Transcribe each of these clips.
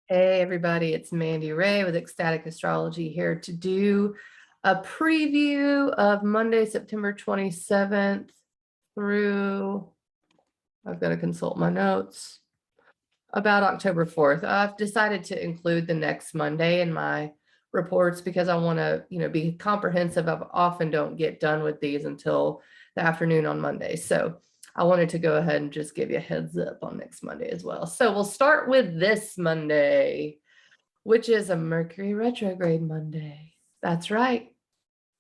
Hey everybody, it's Mandy Ray with Ecstatic Astrology here to do a preview of Monday, September 27th through, I've got to consult my notes, about October 4th. I've decided to include the next Monday in my reports because I want to, be comprehensive. I often don't get done with these until the afternoon on Monday. So I wanted to go ahead and just give you a heads up on next Monday as well. So we'll start with this Monday, which is a Mercury retrograde Monday. That's right.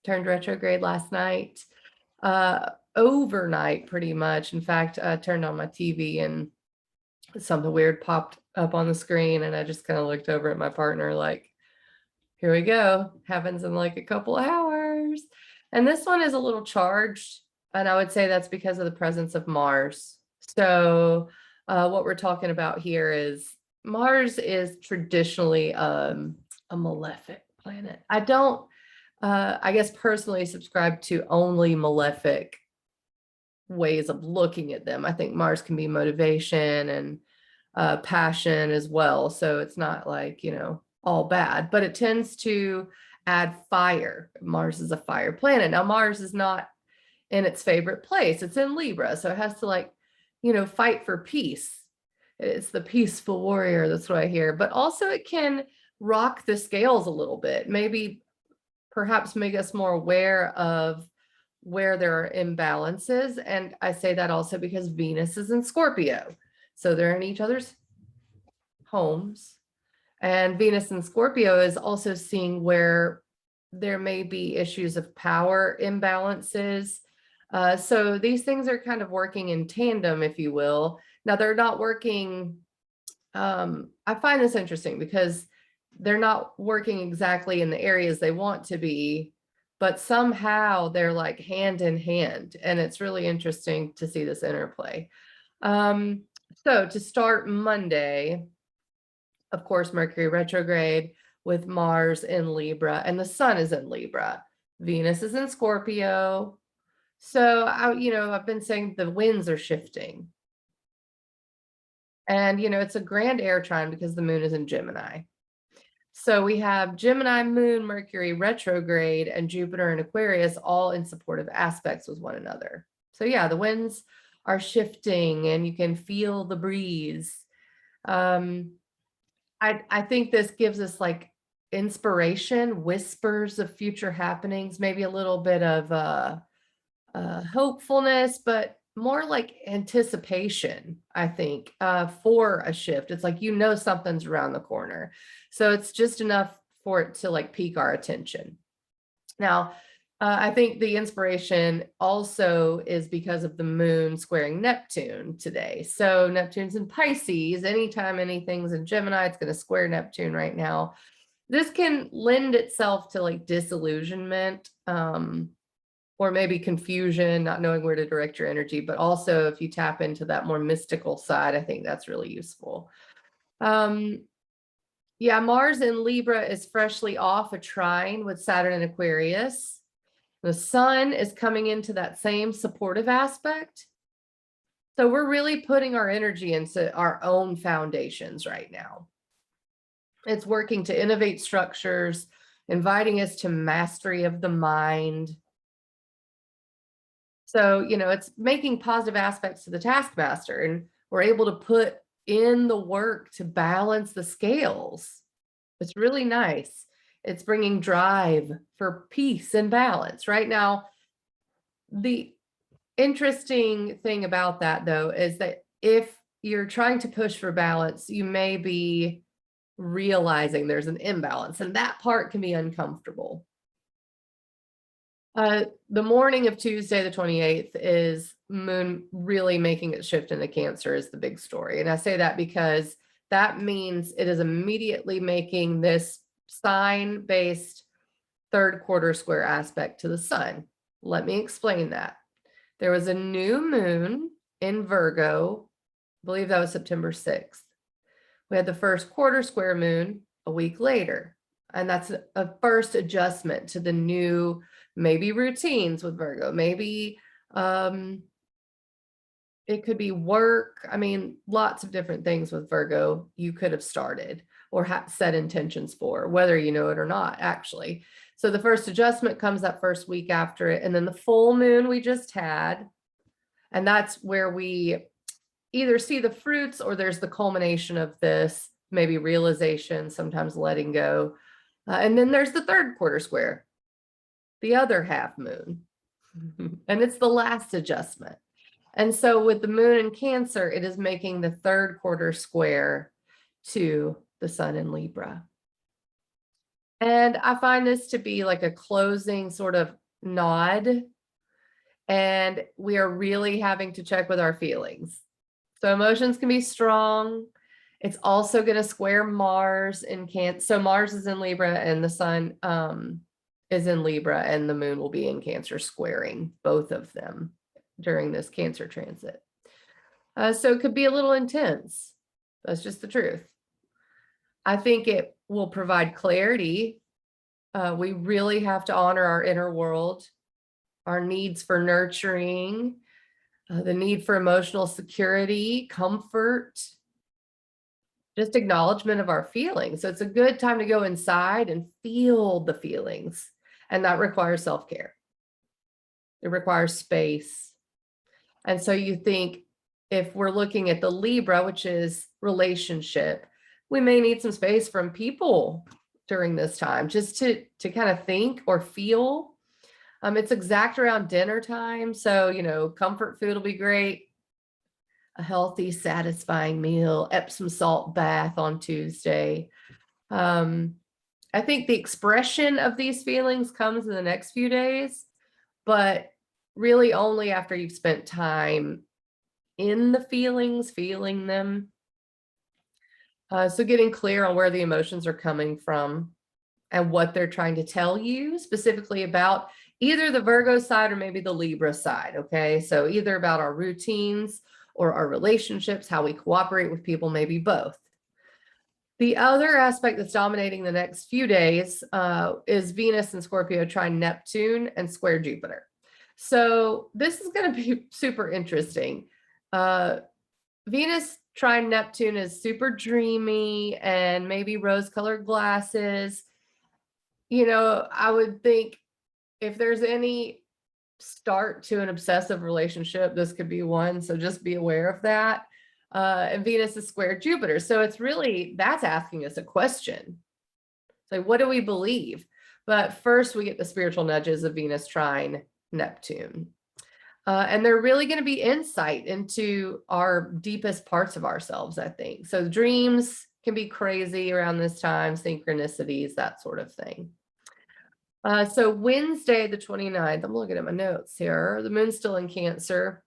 Turned retrograde last night, overnight pretty much. In fact, I turned on my TV and something weird popped up on the screen and I just kind of looked over at my partner like, here we go. Happens in like a couple hours. And this one is a little charged. And I would say that's because of the presence of Mars. So what we're talking about here is Mars is traditionally a malefic planet. I don't, I guess personally subscribe to only malefic ways of looking at them. I think Mars can be motivation and passion as well. So it's not like, all bad, but it tends to add fire. Mars is a fire planet. Now, Mars is not in its favorite place. It's in Libra. So it has to fight for peace. It's the peaceful warrior. That's what I hear. But also it can rock the scales a little bit, maybe perhaps make us more aware of where there are imbalances. And I say that also because Venus is in Scorpio. So they're in each other's homes. And Venus in Scorpio is also seeing where there may be issues of power imbalances. So these things are kind of working in tandem, if you will. Now they're not working. I find this interesting because they're not working exactly in the areas they want to be, but somehow they're like hand in hand. And it's really interesting to see this interplay. So to start Monday, of course, Mercury retrograde with Mars in Libra and the sun is in Libra. Venus is in Scorpio. So I've been saying the winds are shifting. And, it's a grand air trine because the moon is in Gemini. So we have Gemini moon, Mercury retrograde, and Jupiter and Aquarius all in supportive aspects with one another. So yeah, the winds are shifting and you can feel the breeze. I think this gives us like inspiration, whispers of future happenings, maybe a little bit of hopefulness, but more like anticipation, I think, for a shift. It's like, something's around the corner. So it's just enough for it to like pique our attention. Now, I think the inspiration also is because of the moon squaring Neptune today. So Neptune's in Pisces. Anytime anything's in Gemini, it's going to square Neptune right now. This can lend itself to like disillusionment, or maybe confusion, not knowing where to direct your energy. But also if you tap into that more mystical side, I think that's really useful. Yeah, Mars in Libra is freshly off a trine with Saturn in Aquarius. The sun is coming into that same supportive aspect. So we're really putting our energy into our own foundations right now. It's working to innovate structures, inviting us to mastery of the mind. So, it's making positive aspects to the taskmaster, and we're able to put in the work to balance the scales. It's really nice. It's bringing drive for peace and balance. Right now, the interesting thing about that, though, is that if you're trying to push for balance, you may be realizing there's an imbalance, and that part can be uncomfortable. The morning of Tuesday, the 28th, is moon really making its shift into Cancer is the big story. And I say that because that means it is immediately making this sign-based third quarter square aspect to the sun. Let me explain that. There was a new moon in Virgo, I believe that was September 6th. We had the first quarter square moon a week later, and that's a first adjustment to the new, maybe routines with Virgo, maybe It could be work. I mean, lots of different things with Virgo you could have started or set intentions for, whether you know it or not, actually. So the first adjustment comes that first week after it. And then the full moon we just had. And that's where we either see the fruits or there's the culmination of this, maybe realization, sometimes letting go. And then there's the third quarter square, the other half moon. And it's the last adjustment. And so with the moon in Cancer, it is making the third quarter square to the sun in Libra. And I find this to be like a closing sort of nod. And we are really having to check with our feelings. So emotions can be strong. It's also going to square Mars in Cancer. So Mars is in Libra and the sun is in Libra, and the moon will be in Cancer, squaring both of them during this Cancer transit. So it could be a little intense. That's just the truth. I think it will provide clarity. We really have to honor our inner world, our needs for nurturing, the need for emotional security, comfort, just acknowledgement of our feelings. So it's a good time to go inside and feel the feelings. And that requires self-care. It requires space. And so you think if we're looking at the Libra, which is relationship, we may need some space from people during this time just to kind of think or feel. It's exact around dinner time. So, you know, comfort food will be great. A healthy, satisfying meal, Epsom salt bath on Tuesday. I think the expression of these feelings comes in the next few days, but really only after you've spent time in the feelings, feeling them. So getting clear on where the emotions are coming from and what they're trying to tell you specifically about either the Virgo side or maybe the Libra side. Okay. So either about our routines or our relationships, how we cooperate with people, maybe both. The other aspect that's dominating the next few days is Venus and Scorpio trine Neptune and square Jupiter. So this is going to be super interesting. Venus trine Neptune is super dreamy and maybe rose-colored glasses. You know, I would think if there's any start to an obsessive relationship, this could be one. So just be aware of that. And Venus is square Jupiter. So it's really, that's asking us a question. So what do we believe? But first we get the spiritual nudges of Venus trine Neptune. And they're really going to be insight into our deepest parts of ourselves, I think. So dreams can be crazy around this time, synchronicities, that sort of thing. So Wednesday, the 29th, I'm looking at my notes here. The moon's still in Cancer.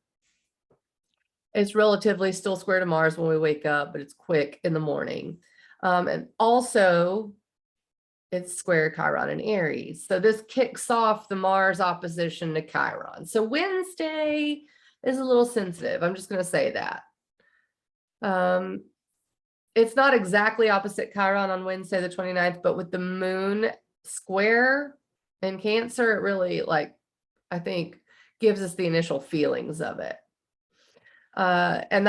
It's relatively still square to Mars when we wake up, but it's quick in the morning. And also it's square Chiron in Aries. So this kicks off the Mars opposition to Chiron. So Wednesday is a little sensitive. I'm just going to say that. It's not exactly opposite Chiron on Wednesday, the 29th, but with the moon square in Cancer, it really, like, I think gives us the initial feelings of it. And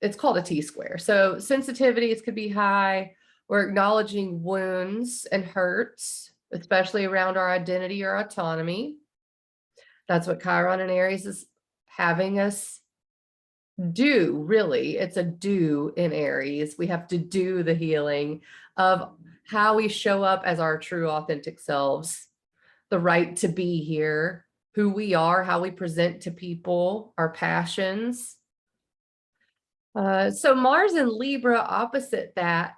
it's called a T-square. So sensitivities could be high. We're acknowledging wounds and hurts, especially around our identity or autonomy. That's what Chiron in Aries is having us do, really. It's a do in Aries. We have to do the healing of how we show up as our true authentic selves, the right to be here, who we are, how we present to people, our passions. So Mars in Libra opposite that,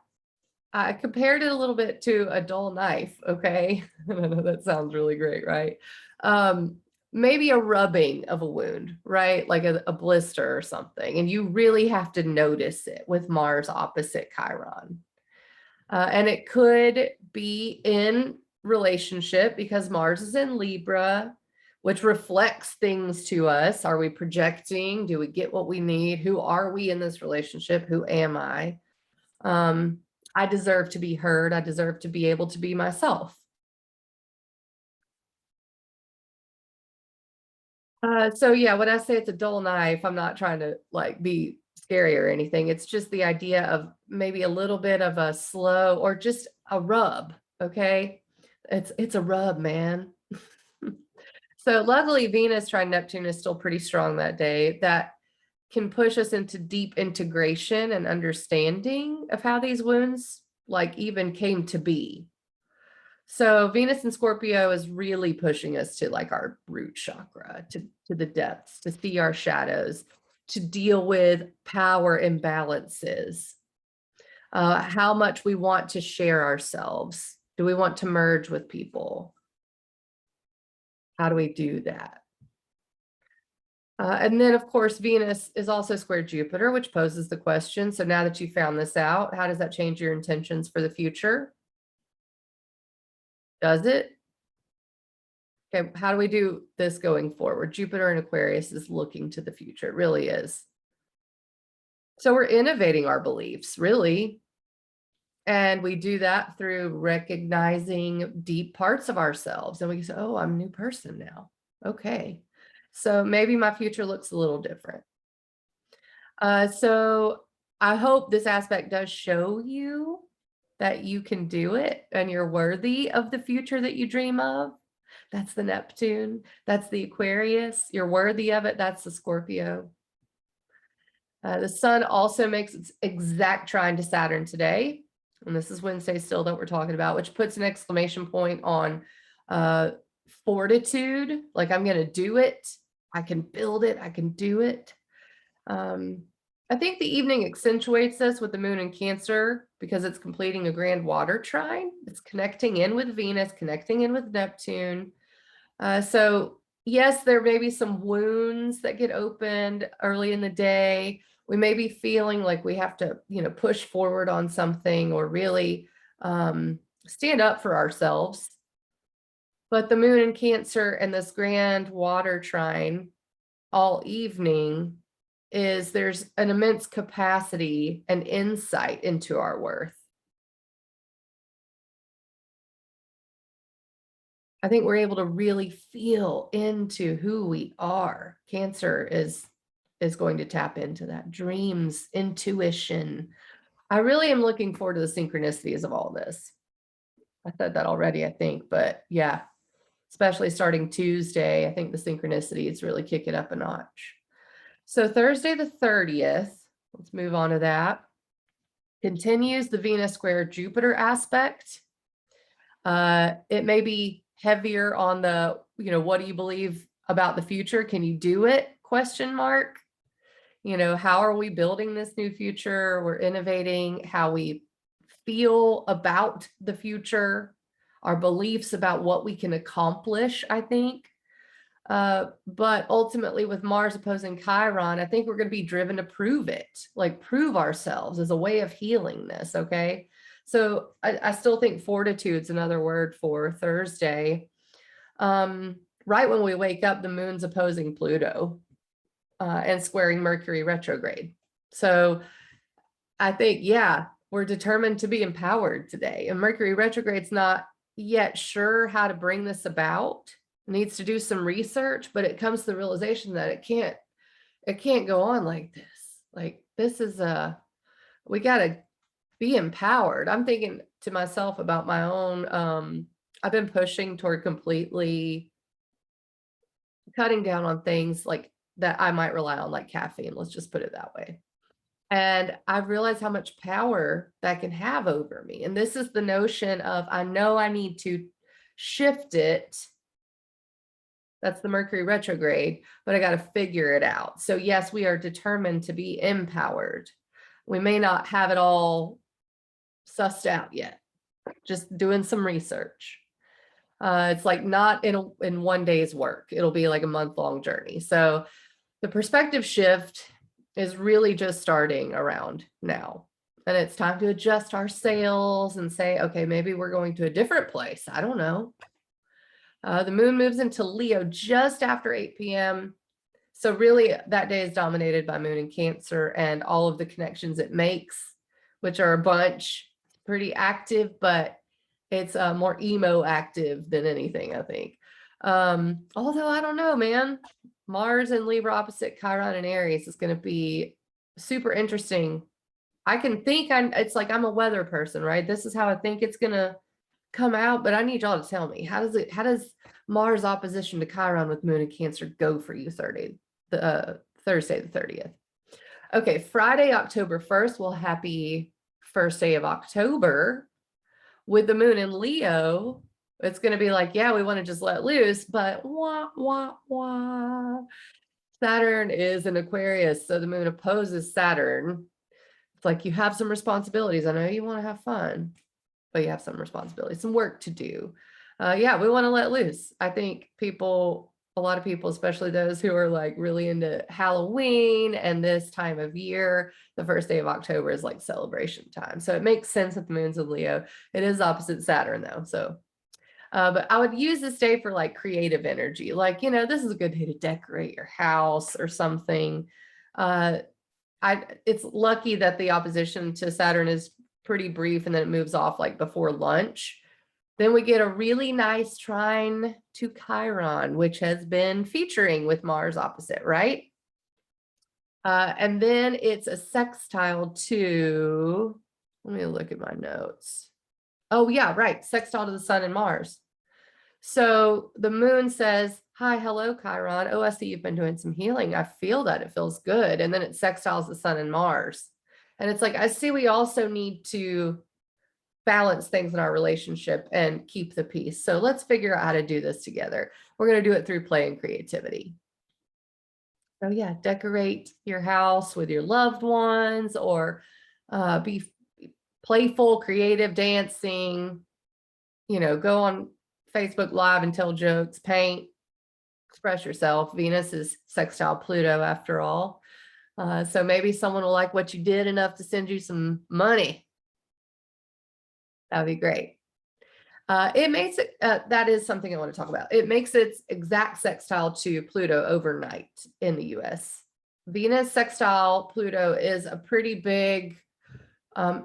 I compared it a little bit to a dull knife. Okay. I know that sounds really great, right? Maybe a rubbing of a wound, right? Like a blister or something. And you really have to notice it with Mars opposite Chiron. And it could be in relationship because Mars is in Libra, which reflects things to us. Are we projecting? Do we get what we need? Who are we in this relationship? Who am I? I deserve to be heard. I deserve to be able to be myself. So yeah, when I say it's a dull knife, I'm not trying to like be scary or anything. It's just the idea of maybe a little bit of a slow or just a rub. Okay. It's a rub, man. So luckily Venus trine Neptune is still pretty strong that day. That can push us into deep integration and understanding of how these wounds like even came to be. So Venus and Scorpio is really pushing us to like our root chakra, to the depths, to see our shadows, to deal with power imbalances, how much we want to share ourselves. Do we want to merge with people? How do we do that? And then, of course, Venus is also square Jupiter, which poses the question. So now that you found this out, how does that change your intentions for the future? Does it? Okay, how do we do this going forward? Jupiter in Aquarius is looking to the future. It really is. So we're innovating our beliefs, really. And we do that through recognizing deep parts of ourselves. And we say, oh, I'm a new person now. Okay. So maybe my future looks a little different. So I hope this aspect does show you that you can do it and you're worthy of the future that you dream of. That's the Neptune. That's the Aquarius. You're worthy of it. That's the Scorpio. The sun also makes its exact trine to Saturn today. And this is Wednesday still that we're talking about, which puts an exclamation point on fortitude. Like I'm going to do it. I can build it. I can do it. I think the evening accentuates this with the moon in Cancer because it's completing a grand water trine. It's connecting in with Venus, connecting in with Neptune. So yes, there may be some wounds that get opened early in the day. We may be feeling like we have to, push forward on something or really stand up for ourselves. But the moon in Cancer and this grand water trine all evening is there's an immense capacity and insight into our worth. I think we're able to really feel into who we are. Cancer is going to tap into that dreams, intuition. I really am looking forward to the synchronicities of all this. I said that already, I think, but yeah, especially starting Tuesday, I think the synchronicities really kick it up a notch. So Thursday the 30th, let's move on to that, continues the Venus square Jupiter aspect. It may be heavier on the, what do you believe about the future? Can you do it? Question mark. How are we building this new future? We're innovating how we feel about the future, our beliefs about what we can accomplish, I think. But ultimately with Mars opposing Chiron, I think we're going to be driven to prove it, like prove ourselves as a way of healing this. Okay. So I still think fortitude's another word for Thursday. Right when we wake up, the moon's opposing Pluto and squaring Mercury retrograde. So I think, yeah, we're determined to be empowered today. And Mercury retrograde's not yet sure how to bring this about. It needs to do some research, but it comes to the realization that it can't go on like this. Like this is we got to be empowered. I'm thinking to myself about my own, I've been pushing toward completely cutting down on things like that I might rely on, like caffeine. Let's just put it that way. And I've realized how much power that can have over me. And this is the notion of, I know I need to shift it. That's the Mercury retrograde, but I got to figure it out. So yes, we are determined to be empowered. We may not have it all sussed out yet, just doing some research. It's like not in one day's work. It'll be like a month-long journey. So the perspective shift is really just starting around now. And it's time to adjust our sails and say, okay, maybe we're going to a different place. I don't know. The moon moves into Leo just after 8 p.m. So really that day is dominated by moon in Cancer and all of the connections it makes, which are a bunch, pretty active, but it's more emo active than anything, I think. Although I don't know, man, Mars and Libra opposite Chiron and Aries is going to be super interesting. I can think it's like I'm a weather person, right? This is how I think it's going to come out, but I need y'all to tell me, how does Mars opposition to Chiron with Moon and Cancer go for you Thursday the 30th? Okay, Friday, October 1st. Well, happy first day of October. With the Moon in Leo, it's going to be like, yeah, we want to just let loose, but wah, wah, wah. Saturn is in Aquarius, so the Moon opposes Saturn. It's like you have some responsibilities. I know you want to have fun, but you have some responsibilities, some work to do. Yeah, we want to let loose. I think a lot of people, especially those who are like really into Halloween and this time of year, the first day of October is like celebration time. So it makes sense that the Moon's in Leo. It is opposite Saturn though. So, but I would use this day for like creative energy. Like, this is a good day to decorate your house or something. It's lucky that the opposition to Saturn is pretty brief and then it moves off like before lunch. Then we get a really nice trine to Chiron, which has been featuring with Mars opposite, right? And then it's a sextile to, let me look at my notes. Oh yeah, right, sextile to the Sun and Mars. So the Moon says, hi, hello, Chiron. Oh, I see you've been doing some healing. I feel that it feels good. And then it sextiles the Sun and Mars. And it's like, I see we also need to balance things in our relationship and keep the peace. So let's figure out how to do this together. We're going to do it through play and creativity. So yeah, decorate your house with your loved ones, or be playful, creative, dancing, go on Facebook Live and tell jokes, paint, express yourself. Venus is sextile Pluto after all. So maybe someone will like what you did enough to send you some money. That'd be great. It makes it, that is something I want to talk about. It makes its exact sextile to Pluto overnight in the US. Venus sextile Pluto is a pretty big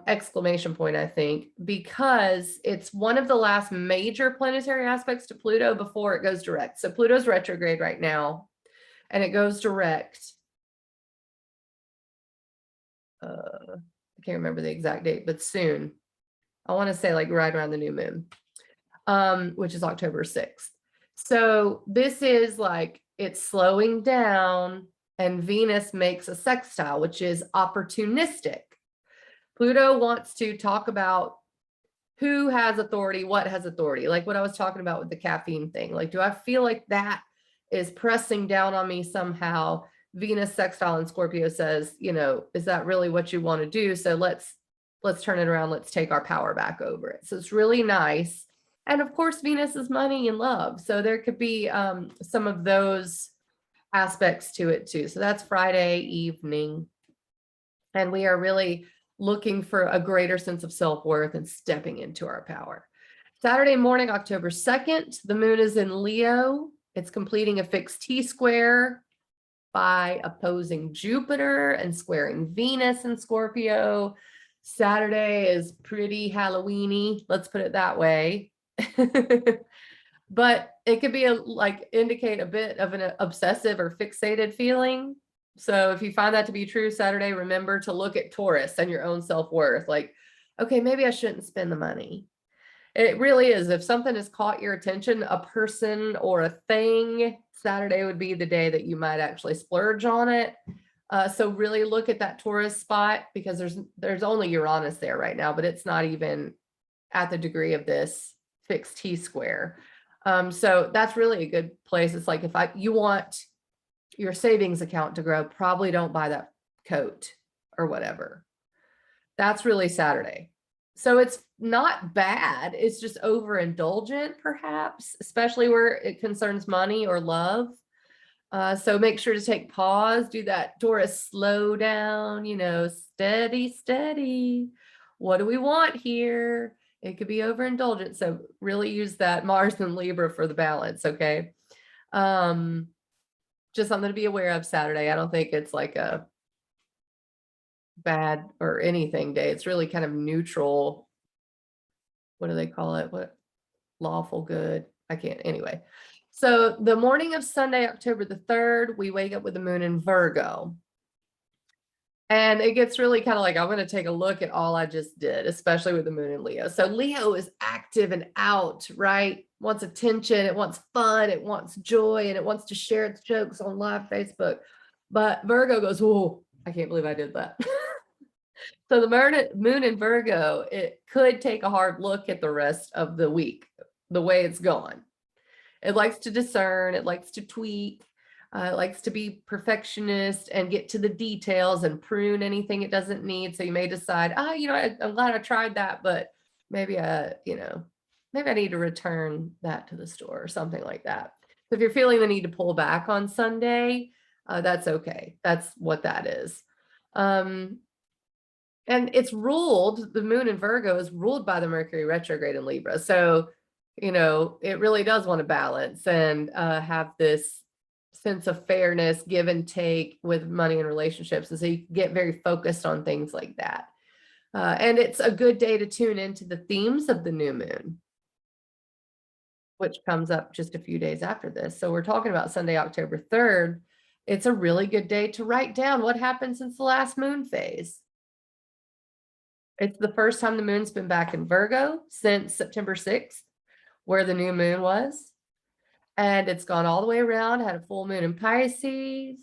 exclamation point, I think, because it's one of the last major planetary aspects to Pluto before it goes direct. So Pluto's retrograde right now, and it goes direct. I can't remember the exact date, but soon. I want to say like right around the new moon, which is October 6th. So this is like, it's slowing down, and Venus makes a sextile, which is opportunistic. Pluto wants to talk about who has authority, what has authority, like what I was talking about with the caffeine thing. Like, do I feel like that is pressing down on me somehow? Venus sextile in Scorpio says, is that really what you want to do? So let's turn it around. Let's take our power back over it. So it's really nice. And of course, Venus is money and love. So there could be some of those aspects to it too. So that's Friday evening. And we are really looking for a greater sense of self-worth and stepping into our power. Saturday morning, October 2nd, the Moon is in Leo. It's completing a fixed T-square by opposing Jupiter and squaring Venus in Scorpio. Saturday is pretty Halloween-y, let's put it that way. But it could be indicate a bit of an obsessive or fixated feeling. So if you find that to be true Saturday, remember to look at Taurus and your own self-worth. Like, okay, maybe I shouldn't spend the money. It really is. If something has caught your attention, a person or a thing, Saturday would be the day that you might actually splurge on it. So really look at that Taurus spot, because there's only Uranus there right now, but it's not even at the degree of this fixed T-square. So that's really a good place. It's like, if you want your savings account to grow, probably don't buy that coat or whatever. That's really Saturday. So it's not bad. It's just overindulgent, perhaps, especially where it concerns money or love. So make sure to take pause, do that Taurus slow down, steady, steady. What do we want here? It could be overindulgent. So really use that Mars and Libra for the balance. Okay. Just something to be aware of Saturday. I don't think it's like a bad or anything day. It's really kind of neutral. What do they call it? What lawful good? I can't. Anyway. So the morning of Sunday, October the 3rd, we wake up with the moon in Virgo. And it gets really kind of like, I'm going to take a look at all I just did, especially with the moon in Leo. So Leo is active and out, right? Wants attention, it wants fun, it wants joy, and it wants to share its jokes on live Facebook. But Virgo goes, oh, I can't believe I did that. So the moon in Virgo, it could take a hard look at the rest of the week, the way it's gone. It likes to discern, it likes to tweak, it likes to be perfectionist and get to the details and prune anything it doesn't need. So you may decide, I'm glad I tried that, but maybe maybe I need to return that to the store or something like that. So if you're feeling the need to pull back on Sunday, that's okay. That's what that is. And it's ruled, the moon in Virgo is ruled by the Mercury retrograde in Libra. So it really does want to balance and have this sense of fairness, give and take with money and relationships. And so you get very focused on things like that. And it's a good day to tune into the themes of the new moon, which comes up just a few days after this. So we're talking about Sunday, October 3rd. It's a really good day to write down what happened since the last moon phase. It's the first time the moon's been back in Virgo since September 6th. Where the new moon was, and it's gone all the way around, had a full moon in Pisces,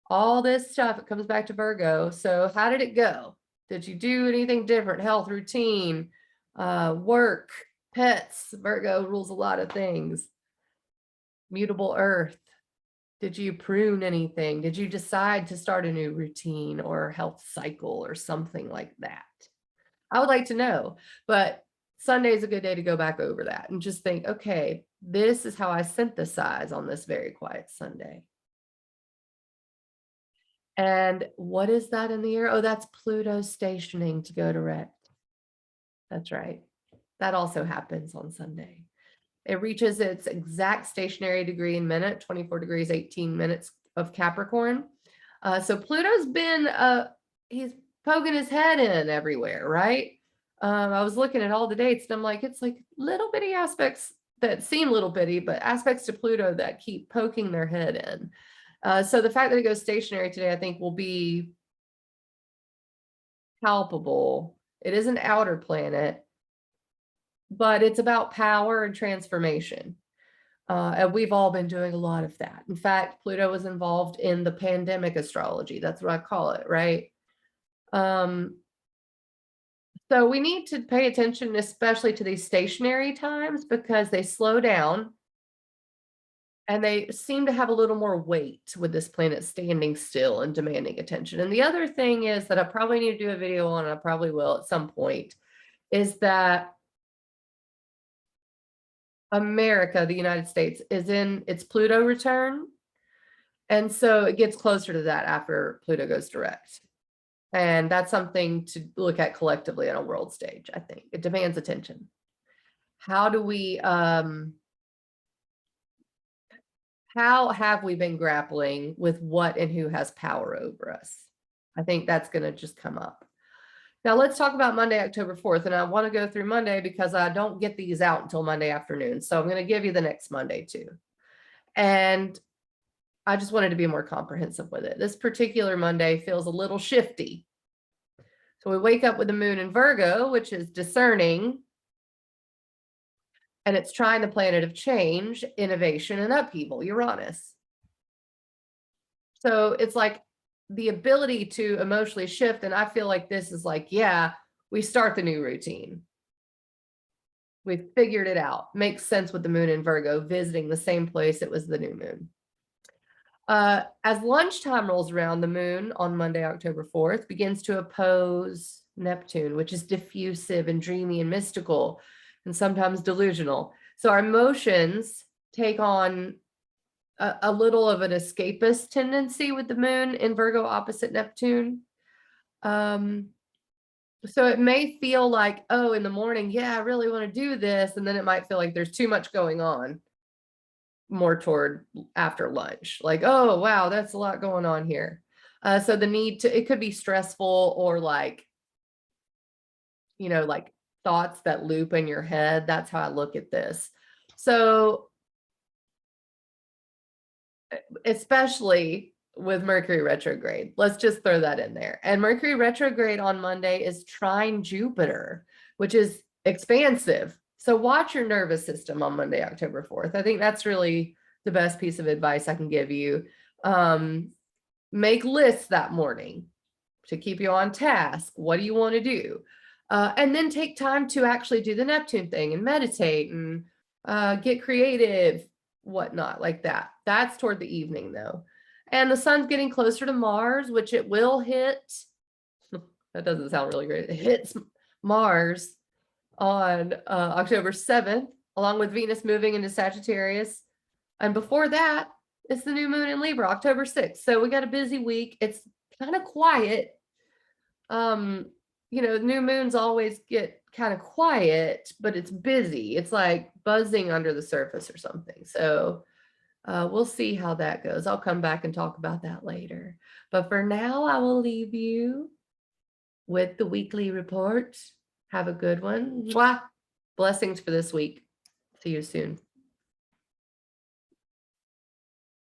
all this stuff. It comes back to Virgo. So how did it go? Did you do anything different? Health, routine, work, pets? Virgo rules a lot of things. Mutable earth. Did you prune anything? Did you decide to start a new routine or health cycle or something like that? I would like to know, but Sunday is a good day to go back over that and just think, okay, this is how I synthesize on this very quiet Sunday. And what is that in the air? Oh, that's Pluto stationing to go direct. That's right. That also happens on Sunday. It reaches its exact stationary degree in minute, 24 degrees, 18 minutes of Capricorn. So Pluto's been, he's poking his head in everywhere, right? I was looking at all the dates and I'm like, it's like little bitty aspects that seem little bitty, but aspects to Pluto that keep poking their head in. So the fact that it goes stationary today, I think will be palpable. It is an outer planet, but it's about power and transformation. And we've all been doing a lot of that. In fact, Pluto was involved in the pandemic astrology. That's what I call it, right? So we need to pay attention, especially to these stationary times, because they slow down and they seem to have a little more weight with this planet standing still and demanding attention. And the other thing is that I probably need to do a video on, and I probably will at some point, is that America, the United States, is in its Pluto return. And so it gets closer to that after Pluto goes direct. And that's something to look at collectively on a world stage, I think. It demands attention. How do we, how have we been grappling with what and who has power over us? I think that's going to just come up. Now let's talk about Monday, October 4th. And I want to go through Monday because I don't get these out until Monday afternoon. So I'm going to give you the next Monday too. And I just wanted to be more comprehensive with it. This particular Monday feels a little shifty. So we wake up with the moon in Virgo, which is discerning. And it's trying the planet of change, innovation, and upheaval, Uranus. So it's like the ability to emotionally shift. And I feel like this is like, yeah, we start the new routine. We've figured it out. Makes sense with the moon in Virgo, visiting the same place it was the new moon. As lunchtime rolls around, the moon on Monday, October 4th, begins to oppose Neptune, which is diffusive and dreamy and mystical and sometimes delusional. So our emotions take on a little of an escapist tendency with the moon in Virgo opposite Neptune. So it may feel like, oh, in the morning, yeah, I really want to do this. And then it might feel like there's too much going on more toward after lunch. Like, oh, wow, that's a lot going on here. So the need to, it could be stressful or like, like thoughts that loop in your head. That's how I look at this. So especially with Mercury retrograde. Let's just throw that in there. And Mercury retrograde on Monday is trine Jupiter, which is expansive. So watch your nervous system on Monday, October 4th. I think that's really the best piece of advice I can give you. Make lists that morning to keep you on task. What do you want to do? And then take time to actually do the Neptune thing and meditate and get creative, whatnot, like that. That's toward the evening though. And the sun's getting closer to Mars, which it will hit. That doesn't sound really great. It hits Mars on October 7th, along with Venus moving into Sagittarius. And before that, it's the new moon in Libra, October 6th. So we got a busy week. It's kind of quiet. New moons always get kind of quiet, but it's busy. It's like buzzing under the surface or something. So we'll see how that goes. I'll come back and talk about that later. But for now, I will leave you with the weekly report. Have a good one. Mwah! Blessings for this week. See you soon.